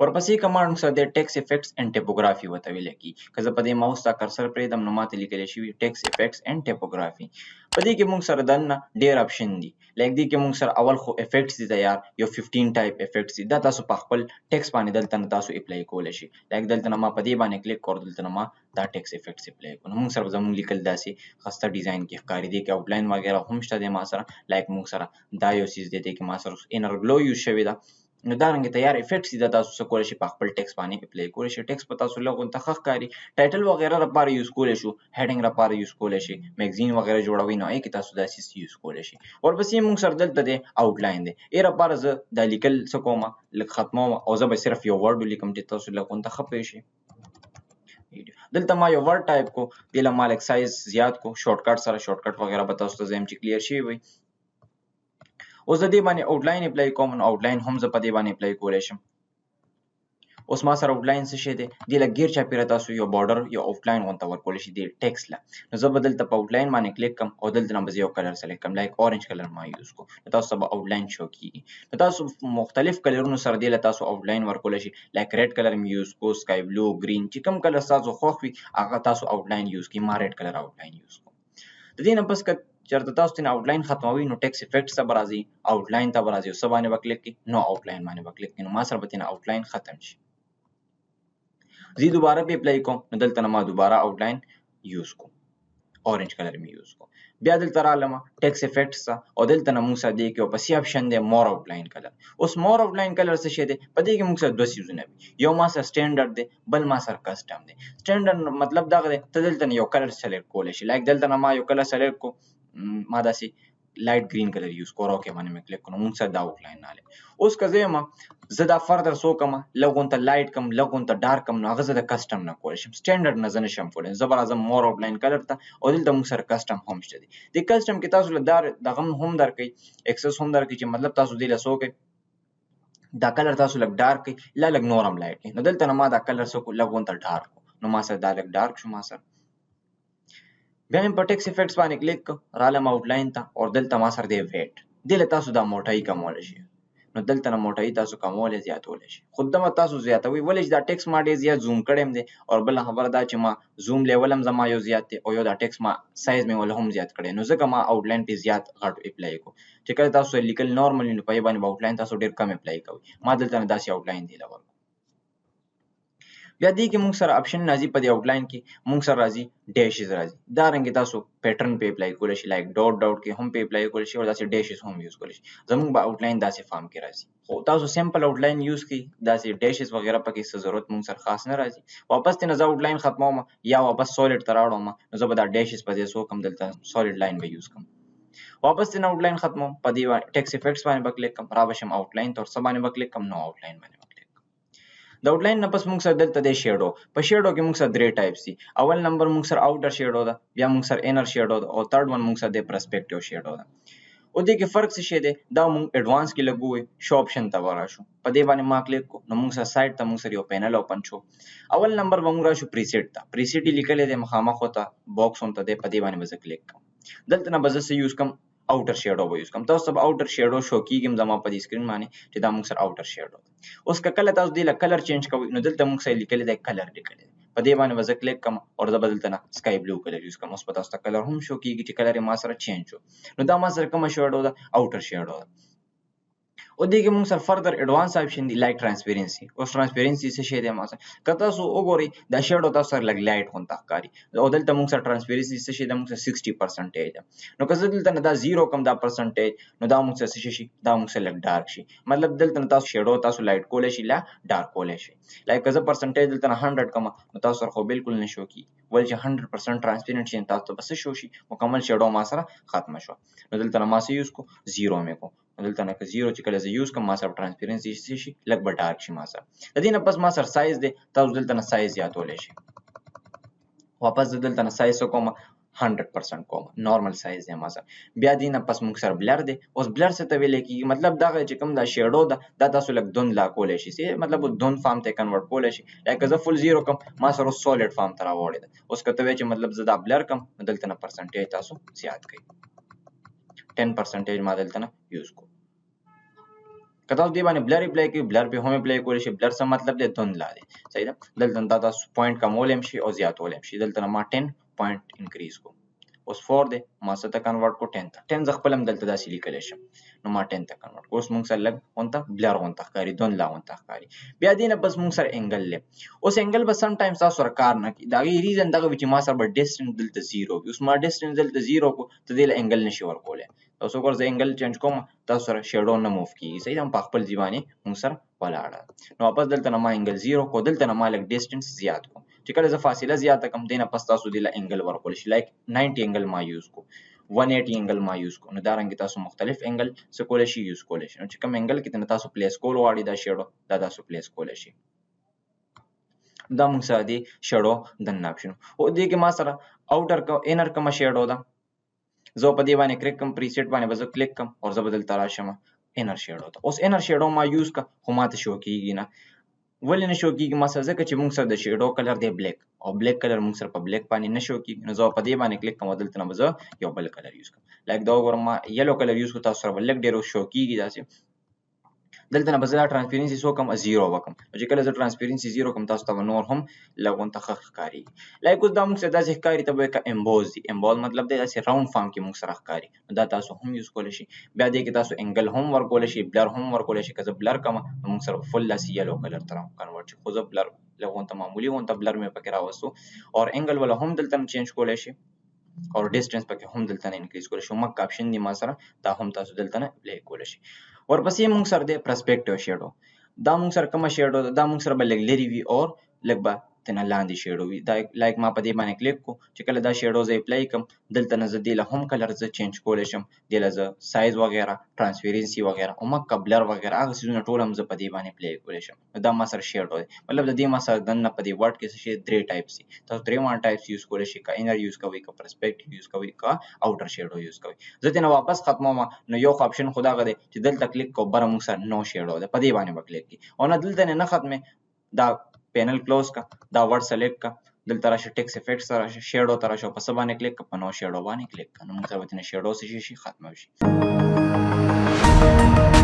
ورپسې کمانډ موږ سره د ټیکس افیکټس اینڈ ټایپوګرافي وته ویل کی که زه په دې ماوس تا کرسر پرېږدم نو ماته لیکل شوی ټیکس افیکټس اینڈ ټایپوګرافي. په دې کې موږ سره دننه ډیر اپشن دي لکه دې کې موږ سره اول خو افیکټس دي تیار یو 15 ټایپ افیکټس دي دا تاسو په خپل ټیکس باندې دلته نه تاسو اپلای کولای شي لکه دلته نه ما په دې باندې کلیک کړ دلته نه ما دا ټیکس افیکټس اپلای کړو نو موږ سره زموږ لیکل داسې خسته ډیزاین کې ښکاري دي کې آوټلاین وغیرہ هم شته د ما سره لایک موږ سره دا یو چیز دی کې ما سره انر ګلو یوز شوی دا نو دا رنګ تیار افیکټس دي تاسو څه کولای شي په خپل ټیکس باندې اپلای کولای شي ټیکس په تاسو لغون ته ښکاري ټایټل وغیرہ لپاره یوز کولای شو هډینګ لپاره یوز کولای شي میگزین وغیرہ جوړوي نو کې تاسو دا سیس یوز کولای شي ورپسې موږ سره دلته د آوټلاین دی ایر لپاره زه د لیکل څه کوم لکه ختموم او زه به صرف یو ورډ لیکم چې تاسو لغون ته خپې شي دلته ما یو ورډ ټایپ کو دله مالک سایز زیات کو شارټ کټ سره شارټ کټ وغیرہ به تاسو ته زم چې کلیر شي وي اوس د دې باندې آوټلاین اپلای کوم نو آوټلاین هم زه په دې باندې اپلای کولای شم اوس ما سره آوټلاین څه شي دی د لګیر چا پیره تاسو یو بارډر یو آوټلاین غونته ورکول شي د ټیکس لا نو زه بدل ته په آوټلاین باندې کلیک کوم او دلته نه یو کلر سلیکټ کوم لایک اورنج کلر ما یوز کو تاسو به آوټلاین شو کیږي نو تاسو مختلف کلرونو سره دی تاسو آوټلاین ورکول شي لایک ریډ کلر می یوز کو سکای بلو گرین چې کوم کلر تاسو خوښ وي هغه تاسو آوټلاین یوز کی ما ریډ کلر آوټلاین یوز کوم د دې نه پس چرته تاسو ته آوټلاین ختموي نو ټیکس افیکټس ته برازي آوټلاین ته برازي او سبانه وکلیک کی نو آوټلاین باندې وکلیک کی نو ما سره به آوټلاین ختم شي زی دوباره به اپلای کوم نو دلته ما دوباره آوټلاین یوز کوم اورنج کلر می یوز کوم بیا دلته رالم ټیکس افیکټس او دلته موږ سره دی کې پسې اپشن دی مور آوټلاین کلر اوس مور آوټلاین کلر څه شي دی په دې کې موږ سره دوه سیزونه وي یو ما سره سټانډرډ دی بل ما سره کسٹم دی سټانډرډ مطلب دا دی ته دلته یو کلر سلیکټ کولای شي لایک دلته ما یو کلر سلیکټ کو ما داسې لایټ گرین کلر یوز کوم اوکې باندې مې کلیک کوم موږ سره دا آوټلاین نه اوس که زه ما زه دا فردر سو کوم لغون ته لایټ کم لغون ته ډارک کم نو هغه زه د کسٹم نه کولای شم سټانډرډ نه زنه شم کولای زه بل اعظم مور آوټلاین کلر ته او دلته موږ سره کسٹم هم شته دي د کسٹم کې تاسو له دار دغه هم درکې اکسس هم درکې چې مطلب تاسو دی له سو کې دا کلر تاسو لګ ډارک لا لګ نورم لایټ نو دلته نه ما دا کلر سو لغون ته ډارک نو ما سره دا لګ ډارک شو ما سره بیا په ټیکس افیکټس باندې کلیک رالم آوټلاین ته او دلته ما سره دی ویټ دله تاسو دا موټای کمول شي نو دلته نه موټای تاسو کمول زیاتول شي خود دمه تاسو زیاتوي ولې دا ټیکس ما ډیر زیات زوم کړم دي او بل خبر دا چې ما زوم لیول هم زما یو زیات دی او یو دا ټیکس ما سایز مې ول هم زیات کړی نو ځکه ما آوټلاین په زیات غټ اپلای کو چې کله تاسو لیکل نورمالي نو په باندې آوټلاین تاسو ډیر کم اپلای کوئ ما دلته نه داسې آوټلاین دی لور بیا دې کې موږ سره اپشن راځي په دې آوټلاین کې موږ سره راځي ډیشز راځي دا رنګ تاسو پیټرن په اپلای کولای شي لایک ډاټ ډاټ کې هم په اپلای کولای شي او داسې ډیشز هم یوز کولای شي زموږ په آوټلاین داسې فارم کې راځي خو تاسو سمپل آوټلاین یوز کړئ داسې ډیشز وغیرہ پکې څه ضرورت موږ سره خاص نه راځي واپس ته نه آوټلاین ختموم یا واپس سولید ته راوړم نو زه به دا ډیشز په دې سو کم دلته سولید لاین به یوز کوم واپس ته آوټلاین ختموم په دې ټیکس افیکټس باندې کلیک کوم را بشم آوټلاین تر څه باندې کلیک کوم نو آوټلاین باندې د آوټلاین نه پس موږ سره دلته د شیډو په شیډو کې موږ سره درې ټایپس دي اول نمبر موږ سره آوټر شیډو ده بیا موږ سره انر شیډو ده او تھرد ون موږ سره د پرسپیکټیو شیډو ده او دې کې فرق څه شي دی دا موږ ایڈوانس کې لګوي شو آپشن ته وراشو په دې باندې ما کلیک کو نو موږ سره سایت ته موږ سره یو پینل اوپن شو اول نمبر موږ راشو پریسیټ ته پریسیټ لیکل دي مخامخ وته باکس اون ته په دې باندې مزه کلیک کوم دلته نه بزه یوز کوم آوټر شیډو به یوز کوم تاسو سب آوټر شیډو شو کیږم زما په دې سکرین باندې چې دا موږ سره آوټر شیډو اوس کله تاسو دې کلر چینج کوئ نو دلته موږ سره لیکل دی کلر لیکل په دې باندې وزه کلیک کوم او زه بدلته نه سکای بلو کلر یوز کوم اوس په تاسو کلر هم شو کیږي چې کلر ما سره چینج شو نو دا ما سره کوم شیډو دا آوټر شیډو او دې کې موږ سره فردر ایڈوانس اپشن دی لایټ ترانسپیرنسي او ترانسپیرنسي څه شی دی ما سره که تاسو وګورئ دا شیډو تاسو سره لګ لایټ غونډه ښکاري او دلته موږ سره ترانسپیرنسي څه شی دی موږ سره 60% دی نو که زه دلته نه دا 0 کم دا پرسنټیج نو دا موږ سره څه شي دا موږ سره لګ ډارک شي مطلب دلته تاسو شیډو تاسو لایټ کولای شي لا ډارک کولای شي لایک که زه پرسنټیج دلته 100 کم نو تاسو سره خو بالکل نشو کی ول چې 100% ترانسپیرنٹ شي تاسو ته بس شو شي مکمل شیډو ما سره ختم شو نو دلته ما سره یوز کو 0 مې کو دلته نه که 0 چې کله زه یوز کوم ما سره ترانسپیرنسي شي لګ به ډارک شي ما سره د دې نه پس ما سره سایز دی تاسو دلته نه سایز زیاتولی شي واپس دلته نه سایز کوم 100% کوم نارمل سایز دی ما سره بیا دې نه پس موږ سره بلر دی اوس بلر څه ته ویل کیږي مطلب دا چې کوم دا شیډو دا تاسو لګ دون لا کولی شي مطلب دون فارم ته کنورټ کولی شي لکه زه فل 0 کوم ما سره سولید فارم ته راوړی اوس کته چې مطلب زه دا بلر کوم دلته نه پرسنټیج تاسو زیات کړئ 10% ما دلته نه یوز کو که تاسو دې باندې بلر اپلای کوئ بلر په هم اپلای کولی شئ. بلر څه مطلب دی؟ دوندلا دی. صحیح ده. دلته دا تاسو پوینټ کمولی هم شي او زیاتولی هم شي. دلته نه ما 10 پوینټ انکریز کو. اوس 4 دی ما څه ته کنورټ کو 10 ته. 10 زه خپل هم دلته داسې لیکلی شم نو ما 10 ته کنورټ کو. اوس موږ سره لږ غونته بلر غونته ښکاري دوندلا غونته ښکاري. بیا دې نه بس موږ سره انګل دی. اوس انګل به سم ټایمز تاسو سره کار نه کوي. د هغې ریزن دغه وي چې ما سره به ډسټنس دلته 0 وي. اوس ما ډسټنس دلته 0 کو ته دې له انګل نشي ورکولی. تاسو وګورئ زه انګل چینج کوم تاسو سره شیډو نه موف کېږي. صحیح ده. په خپل ځای باندې موږ سره ولاړه. نو واپس دلته نه ما انګل 0 کو دلته نه ما لږ ډسټنس زیات کو. چې کله زه فاصله زیاته کړم دې نه پس تاسو دې له انګل ورکولی شي. لایک 90 انګل ما یوز کو 180 انګل ما یوز کو. نو دارنګې تاسو مختلف انګل څه کولی شي یوز کولی شي. نو چې کوم انګل کې تاسو پلیس کول غواړئ دا شیډو دا تاسو پلیس کولی شي. دا موږ سره دی شیډو دننه اپشن. او دې کې ما سره اوټر انر کومه شیډو ده زه په دې باندې کلیک کوم پریسیټ باندې به زه کلیک کوم او زه به دلته راشم انر شیډو ته. اوس انر شیډو ما یوز کا خو ماته شو کېږي نه. ولې نه شو کېږي ما سره؟ ځکه چې موږ سره د شیډو کلر دی بلیک او بلیک کلر موږ سره په بلیک باندې نه شو کېږي. نو زه په دې باندې کلیک کوم او دلته نه به زه یو بل کلر یوز کوم. لایک دا وګورم ما یلو کلر یوز کړو تاسو سره به لږ ډېر شو کېږي داسې. دلته نه به زه دا ټرانسپیرنسي څو کم 0 وکړم. چې کله زه ټرانسپیرنسي 0 کړم تاسو ته به نور هم لږ غونته ښه ښکارېږي. لایک اوس دا موږ سره داسې ښکاري ته به وایي که امبوز دي. امبوز مطلب دی داسې راوند فارم کې موږ سره ښکاري. نو دا تاسو هم یوز کولی شئ. بیا دې کې تاسو انګل هم ورکولی شئ بلر هم ورکولی شئ. که زه بلر کړم نو موږ سره فل داسې یلو کلر ته کنورټ شي. خو زه بلر لږ غونته معمولي غونته بلر مې پکې راوستو او انګل والا هم دلته نه چینج کولی شئ او ډسټنس پکې هم دلته نه انکریز کولی شئ. مک آپشن دی ما سره دا هم تاسو دلته نه اپلای کولی شئ. ورپسې موږ سره دی پرسپیکټیو شیډو. دا موږ سره کومه شیډو ده؟ دا موږ سره به لږ لرې وي او لږ به تنه لاندې شیډو وي. دا لایک ما په دې باندې کلیک کو چې کله دا شیډو زه اپلای کړم دلته نه زه دې له هم کلر زه چینج کولی شم. دې له زه سایز وغیره ټرانسپیرنسي وغیره او مکه بلر وغیره هغه څیزونه ټول هم زه په دې باندې اپلای کولی شم. دا ما سره شیډو دی. مطلب د دې ما سره دننه په دې ورډ کې څه شي 3 ټایپس دي. تاسو 3 ټایپس یوز کولی شئ. که انر یوز کوئ که پرسپیکټیو یوز کوئ که اوټر شیډو یوز کوئ. زه ترې نه واپس ختموم نو یو خو آپشن خو دغه دی چې دلته کلیک کوو بره موږ سره نو شیډو دی په دې باندې به کلیک کړي او نه دلته نه ختمې دا پینل کلوز کا دا ورډ سلیکټ کا دلته راشه ټیکس افیکټس ته راشه شیډو ته راشه په څه باندې کلیک کا په نو شیډو باندې کلیک کا نو موږ سره به ختمه شي.